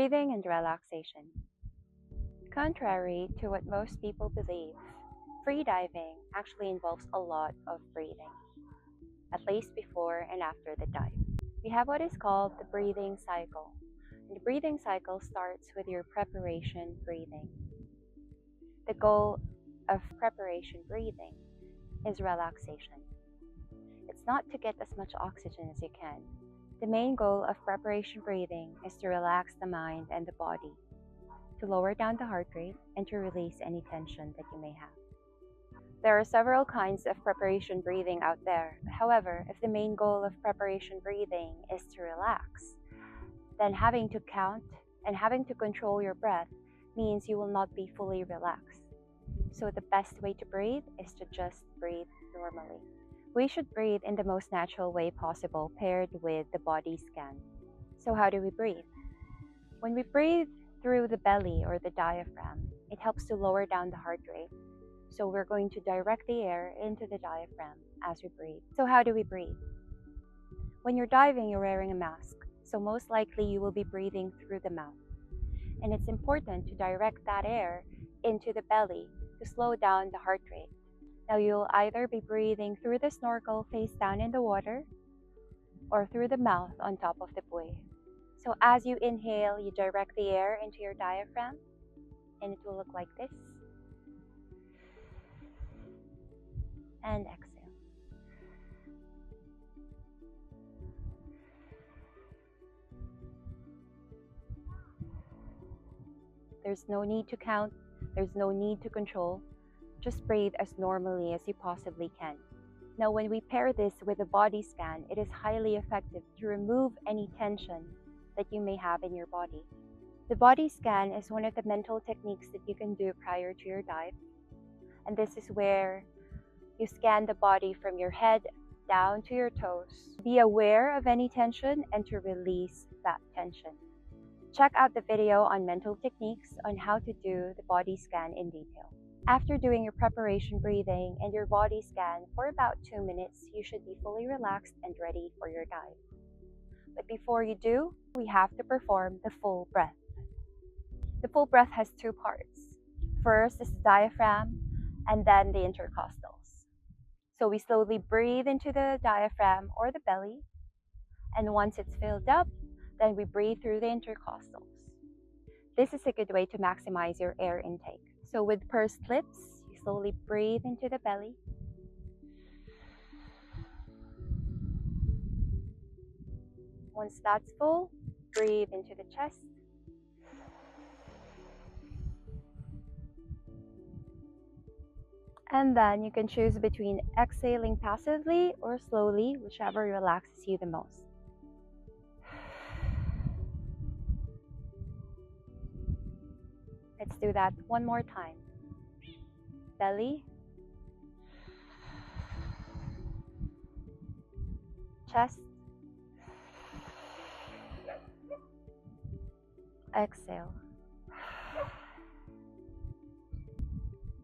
Breathing and relaxation. Contrary to what most people believe, freediving actually involves a lot of breathing, at least before and after the dive. We have what is called the breathing cycle. And the breathing cycle starts with your preparation breathing. The goal of preparation breathing is relaxation. It's not to get as much oxygen as you can. The main goal of preparation breathing is to relax the mind and the body, to lower down the heart rate, and to release any tension that you may have. There are several kinds of preparation breathing out there. However, if the main goal of preparation breathing is to relax, then having to count and having to control your breath means you will not be fully relaxed. So the best way to breathe is to just breathe normally. We should breathe in the most natural way possible, paired with the body scan. So how do we breathe? When we breathe through the belly or the diaphragm, it helps to lower down the heart rate. So we're going to direct the air into the diaphragm as we breathe. So how do we breathe? When you're diving, you're wearing a mask. So most likely you will be breathing through the mouth. And it's important to direct that air into the belly to slow down the heart rate. Now you'll either be breathing through the snorkel face down in the water or through the mouth on top of the buoy. So as you inhale, you direct the air into your diaphragm and it will look like this. And exhale. There's no need to count, there's no need to control. Just breathe as normally as you possibly can. Now when we pair this with a body scan, it is highly effective to remove any tension that you may have in your body. The body scan is one of the mental techniques that you can do prior to your dive. And this is where you scan the body from your head down to your toes. Be aware of any tension and to release that tension. Check out the video on mental techniques on how to do the body scan in detail. After doing your preparation breathing and your body scan for about 2 minutes, you should be fully relaxed and ready for your dive. But before you do, we have to perform the full breath. The full breath has two parts. First is the diaphragm and then the intercostals. So we slowly breathe into the diaphragm or the belly, and once it's filled up, then we breathe through the intercostals. This is a good way to maximize your air intake. So with pursed lips, you slowly breathe into the belly. Once that's full, breathe into the chest. And then you can choose between exhaling passively or slowly, whichever relaxes you the most. Let's do that one more time. Belly. Chest. Exhale.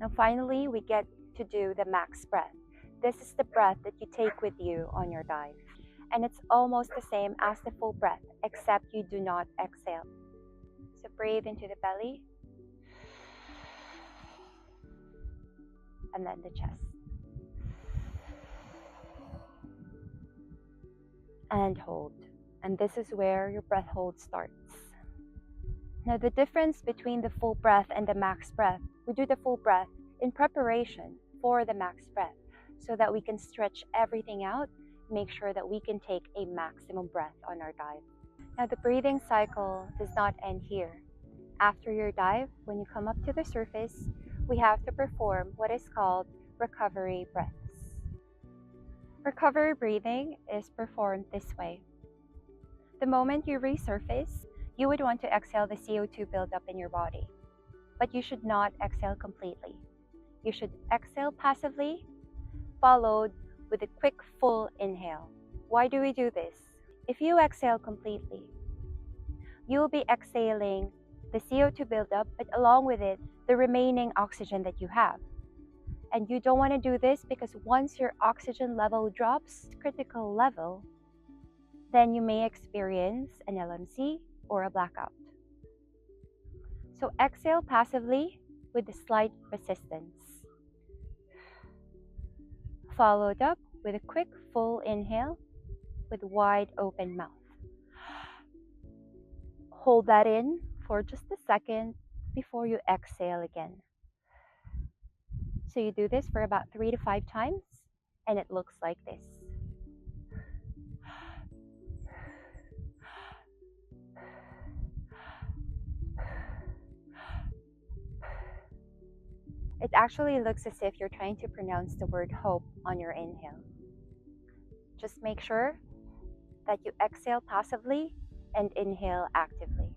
Now finally, we get to do the max breath. This is the breath that you take with you on your dive. And it's almost the same as the full breath, except you do not exhale. So breathe into the belly. And then the chest. And hold. And this is where your breath hold starts. Now the difference between the full breath and the max breath, we do the full breath in preparation for the max breath so that we can stretch everything out, make sure that we can take a maximum breath on our dive. Now the breathing cycle does not end here. After your dive, when you come up to the surface, we have to perform what is called recovery breaths. Recovery breathing is performed this way. The moment you resurface, you would want to exhale the CO2 buildup in your body, but you should not exhale completely. You should exhale passively, followed with a quick full inhale. Why do we do this? If you exhale completely, you will be exhaling the CO2 buildup, but along with it, the remaining oxygen that you have. And you don't want to do this because once your oxygen level drops to critical level, then you may experience an LMC or a blackout. So exhale passively with a slight resistance, followed up with a quick full inhale with wide open mouth. Hold that in for just a second before you exhale again. So you do this for about 3 to 5 times, and it looks like this. It actually looks as if you're trying to pronounce the word hope on your inhale. Just make sure that you exhale passively and inhale actively.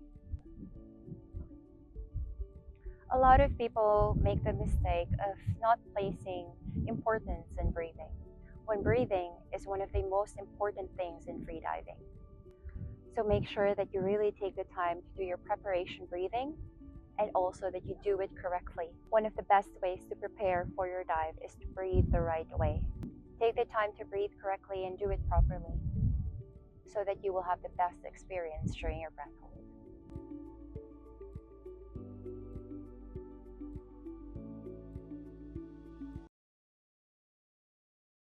A lot of people make the mistake of not placing importance in breathing, when breathing is one of the most important things in freediving. So make sure that you really take the time to do your preparation breathing, and also that you do it correctly. One of the best ways to prepare for your dive is to breathe the right way. Take the time to breathe correctly and do it properly so that you will have the best experience during your breath hold.